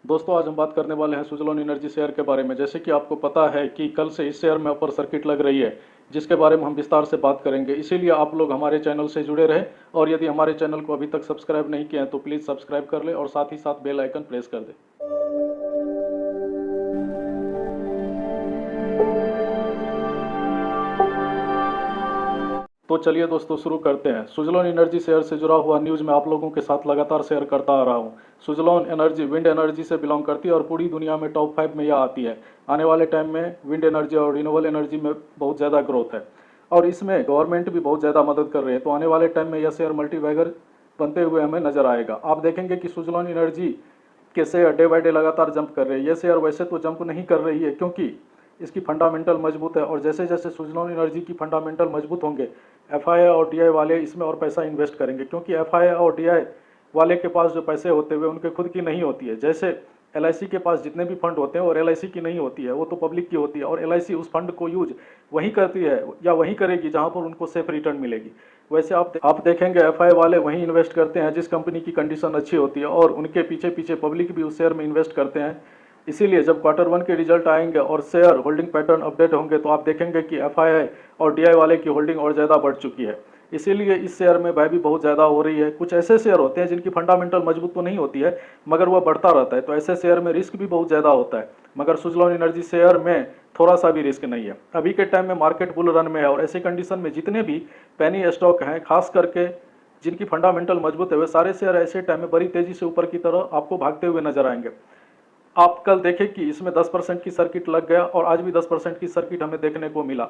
दोस्तों आज हम बात करने वाले हैं सुजलॉन एनर्जी शेयर के बारे में। जैसे कि आपको पता है कि कल से इस शेयर में अपर सर्किट लग रही है, जिसके बारे में हम विस्तार से बात करेंगे। इसीलिए आप लोग हमारे चैनल से जुड़े रहें, और यदि हमारे चैनल को अभी तक सब्सक्राइब नहीं किया है तो प्लीज़ सब्सक्राइब कर लें और साथ ही साथ बेल आइकन प्रेस कर दें। तो चलिए दोस्तों शुरू करते हैं। सुजलॉन एनर्जी शेयर से जुड़ा हुआ न्यूज़ मैं आप लोगों के साथ लगातार शेयर करता आ रहा हूं। सुजलॉन एनर्जी विंड एनर्जी से बिलोंग करती है और पूरी दुनिया में टॉप 5 में यह आती है। आने वाले टाइम में विंड एनर्जी और रिन्यूएबल एनर्जी में बहुत ज़्यादा ग्रोथ है, और इसमें गवर्नमेंट भी बहुत ज़्यादा मदद कर रही है। तो आने वाले टाइम में यह शेयर मल्टीबैगर बनते हुए हमें नजर आएगा। आप देखेंगे कि सुजलॉन एनर्जी के शेयर डे बाय डे लगातार जंप कर रहे हैं। ये शेयर वैसे तो जंप नहीं कर रही है क्योंकि इसकी फंडामेंटल मजबूत है, और जैसे जैसे सुजलॉन एनर्जी की फंडामेंटल मजबूत होंगे एफआईआई और डीआई वाले इसमें और पैसा इन्वेस्ट करेंगे, क्योंकि एफआईआई और डीआई वाले के पास जो पैसे होते हुए उनके खुद की नहीं होती है। जैसे एलआईसी के पास जितने भी फंड होते हैं और एलआईसी की नहीं होती है, वो तो पब्लिक की होती है, और एलआईसी उस फंड को यूज वही करती है या वही करेगी जहां पर उनको सेफ रिटर्न मिलेगी। वैसे आप देखेंगे एफआई वाले वहीं इन्वेस्ट करते हैं जिस कंपनी की कंडीशन अच्छी होती है, और उनके पीछे पीछे पब्लिक भी उस शेयर में इन्वेस्ट करते हैं। इसीलिए जब Q1 के रिजल्ट आएंगे और शेयर होल्डिंग पैटर्न अपडेट होंगे तो आप देखेंगे कि एफआईआई और डीआई वाले की होल्डिंग और ज़्यादा बढ़ चुकी है। इसीलिए इस शेयर में बाय भी बहुत ज़्यादा हो रही है। कुछ ऐसे शेयर होते हैं जिनकी फंडामेंटल मजबूत तो नहीं होती है, मगर वह बढ़ता रहता है, तो ऐसे शेयर में रिस्क भी बहुत ज़्यादा होता है। मगर सुजलॉन एनर्जी शेयर में थोड़ा सा भी रिस्क नहीं है। अभी के टाइम में मार्केट बुल रन में है, और ऐसे कंडीशन में जितने भी पेनी स्टॉक हैं, खास करके जिनकी फंडामेंटल मजबूत है, वे सारे शेयर ऐसे टाइम में बड़ी तेजी से ऊपर की तरह आपको भागते हुए नजर आएंगे। आप कल देखें कि इसमें 10% की सर्किट लग गया, और आज भी 10% की सर्किट हमें देखने को मिला।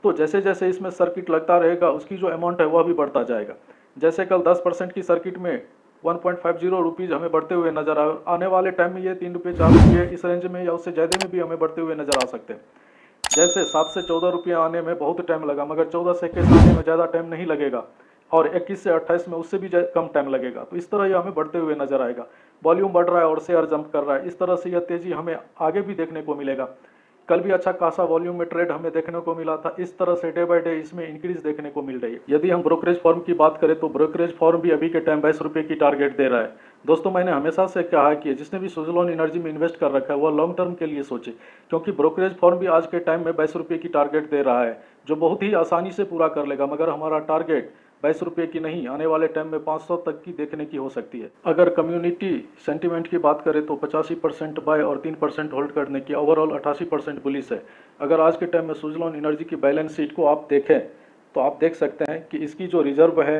तो जैसे जैसे इसमें सर्किट लगता रहेगा उसकी जो अमाउंट है वह भी बढ़ता जाएगा। जैसे कल 10% की सर्किट में 1.50 रुपीज़ हमें बढ़ते हुए नजर आने वाले टाइम में ये 3 रुपये 4 रुपये इस रेंज में या उससे ज़्यादा में भी हमें बढ़ते हुए नजर आ सकते हैं। जैसे 7 से 14 रुपये आने में बहुत टाइम लगा, मगर 14 से 21 आने में ज़्यादा टाइम नहीं लगेगा, और 21 से 28 में उससे भी कम टाइम लगेगा। तो इस तरह यह हमें बढ़ते हुए नजर आएगा। वॉल्यूम बढ़ रहा है और शेयर जंप कर रहा है, इस तरह से यह तेजी हमें आगे भी देखने को मिलेगा। कल भी अच्छा खासा वॉल्यूम में ट्रेड हमें देखने को मिला था। इस तरह से डे बाय डे इसमें इंक्रीज देखने को मिल रही है। यदि हम ब्रोकरेज फॉर्म की बात करें तो ब्रोकरेज फॉर्म भी अभी के टाइम 22 रुपये की टारगेट दे रहा है। दोस्तों मैंने हमेशा से कहा है कि जिसने भी सुजलॉन एनर्जी में इन्वेस्ट कर रखा है वह लॉन्ग टर्म के लिए सोचे, क्योंकि ब्रोकरेज फॉर्म भी आज के टाइम में 22 रुपये की टारगेट दे रहा है, जो बहुत ही आसानी से पूरा कर लेगा। मगर हमारा टारगेट 22 रुपये की नहीं, आने वाले टाइम में 500 तक की देखने की हो सकती है। अगर कम्युनिटी सेंटीमेंट की बात करें तो 85% बाय और 3% होल्ड करने की, ओवरऑल 88% बुलिश है। अगर आज के टाइम में सुजलॉन एनर्जी की बैलेंस शीट को आप देखें तो आप देख सकते हैं कि इसकी जो रिजर्व है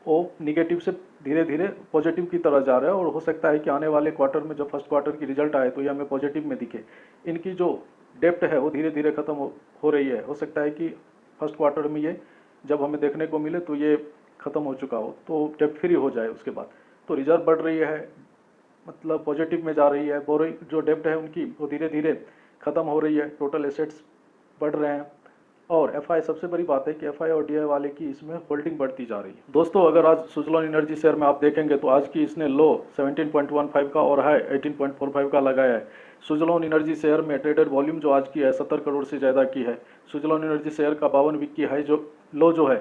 वो निगेटिव से धीरे धीरे पॉजिटिव की तरह जा रहा है, और हो सकता है कि आने वाले क्वार्टर में जब फर्स्ट क्वार्टर की रिजल्ट आए तो ये हमें पॉजिटिव में दिखे। इनकी जो डेप्ट है वो धीरे धीरे खत्म हो रही है। हो सकता है कि फर्स्ट क्वार्टर में ये जब हमें देखने को मिले तो ये खत्म हो चुका हो, तो डेप्ट फ्री हो जाए उसके बाद। तो रिजर्व बढ़ रही है, मतलब पॉजिटिव में जा रही है। बोरिंग जो डेप्ट है उनकी वो धीरे धीरे खत्म हो रही है, टोटल एसेट्स बढ़ रहे हैं। और एफआई सबसे बड़ी बात है कि एफआई और डीआई वाले की इसमें होल्डिंग बढ़ती जा रही है। दोस्तों अगर आज सुजलॉन एनर्जी शेयर में आप देखेंगे तो आज की इसने लो 17.15 का और हाई 18.45 का लगाया है। सुजलॉन एनर्जी शेयर में ट्रेडेड वॉल्यूम जो आज की है 70 करोड़ से ज़्यादा की है। सुजलॉन एनर्जी शेयर का 52 वीक की हाई जो लो जो है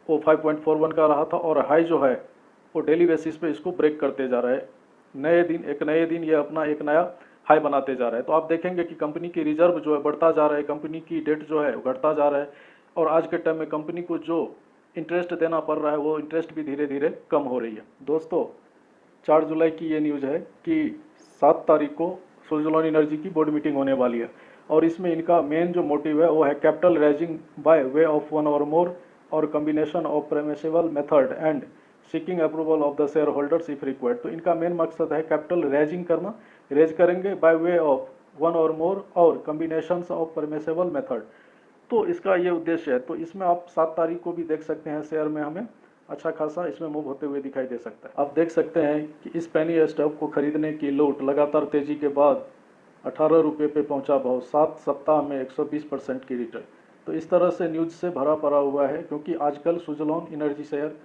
वो 5.41 का रहा था, और हाई जो है वो डेली बेसिस पे इसको ब्रेक करते जा रहा है। नए दिन ये अपना एक नया हाई बनाते जा रहा है। तो आप देखेंगे कि कंपनी की रिजर्व जो है बढ़ता जा रहा है, कंपनी की डेट जो है घटता जा रहा है, और आज के टाइम में कंपनी को जो इंटरेस्ट देना पड़ रहा है वो इंटरेस्ट भी धीरे धीरे कम हो रही है। दोस्तों 4 जुलाई की ये न्यूज़ है कि 7 तारीख को सुजलॉन एनर्जी की बोर्ड मीटिंग होने वाली है, और इसमें इनका मेन जो मोटिव है वो है capital raising by way of one और मोर और combination of permissible method and seeking approval of the share holders if required. तो इनका मेन मकसद है कैपिटल रेजिंग करना, रेज करेंगे बाय वे ऑफ वन और मोर और कम्बिनेशन ऑफ परमिसेबल मेथड। तो इसका ये उद्देश्य है। तो इसमें आप 7 तारीख को भी देख सकते हैं शेयर में हमें अच्छा खासा इसमें मूव होते हुए दिखाई दे सकता है। आप देख सकते हैं कि इस पेनी स्टॉक को खरीदने की लूट लगातार तेजी के बाद 18 रुपये पे पहुंचा भाव, 7 सप्ताह में 120% की रिटर्न। तो इस तरह से न्यूज से भरा पड़ा हुआ है, क्योंकि आजकल सुजलॉन एनर्जी शेयर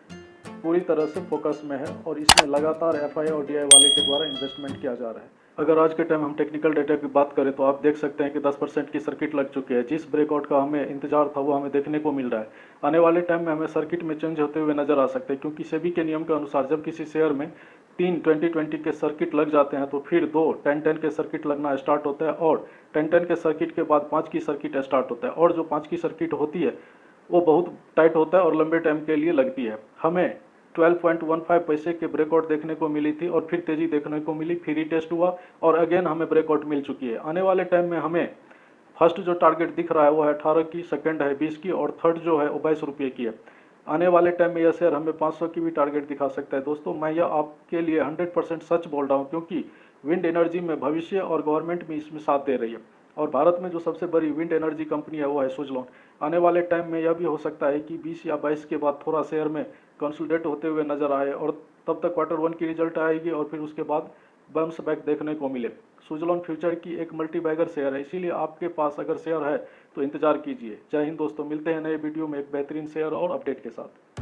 पूरी तरह से फोकस में है, और इसमें लगातार एफआई और डीआई वाले के द्वारा इन्वेस्टमेंट किया जा रहा है। अगर आज के टाइम हम टेक्निकल डेटा की बात करें तो आप देख सकते हैं कि 10% की सर्किट लग चुकी है। जिस ब्रेकआउट का हमें इंतजार था वो हमें देखने को मिल रहा है। आने वाले टाइम में हमें सर्किट में चेंज होते हुए नजर आ सकते हैं, क्योंकि सेबी के नियम के अनुसार जब किसी शेयर में 3 20-20 के सर्किट लग जाते हैं तो फिर 2 10-10 के सर्किट लगना स्टार्ट होता है और 10-10 के सर्किट के बाद 5 की सर्किट स्टार्ट होता है और जो 5 की सर्किट होती है वो बहुत टाइट होता है और लंबे टाइम के लिए लगती है। हमें 12.15 पैसे के ब्रेकआउट देखने को मिली थी और फिर तेजी देखने को मिली, फिर रीटेस्ट हुआ और अगेन हमें ब्रेकआउट मिल चुकी है। आने वाले टाइम में हमें फर्स्ट जो टारगेट दिख रहा है वो है 18 की, सेकंड है 20 की और थर्ड जो है वो 22 रुपये की है। आने वाले टाइम में यह शेयर हमें 500 की भी टारगेट दिखा सकता है। दोस्तों मैं यह आपके लिए 100% सच बोल रहा हूँ क्योंकि विंड एनर्जी में भविष्य और गवर्नमेंट भी इसमें साथ दे रही है और भारत में जो सबसे बड़ी विंड एनर्जी कंपनी है वो है सुजलॉन। आने वाले टाइम में यह भी हो सकता है कि 20 या 22 के बाद थोड़ा शेयर में कंसोलिडेट होते हुए नजर आए और तब तक Q1 की रिजल्ट आएगी और फिर उसके बाद बम्स बैक देखने को मिले। सुजलॉन फ्यूचर की एक मल्टी बैगर शेयर है, इसीलिए आपके पास अगर शेयर है तो इंतजार कीजिए। जय हिंद दोस्तों, मिलते हैं नए वीडियो में एक बेहतरीन शेयर और अपडेट के साथ।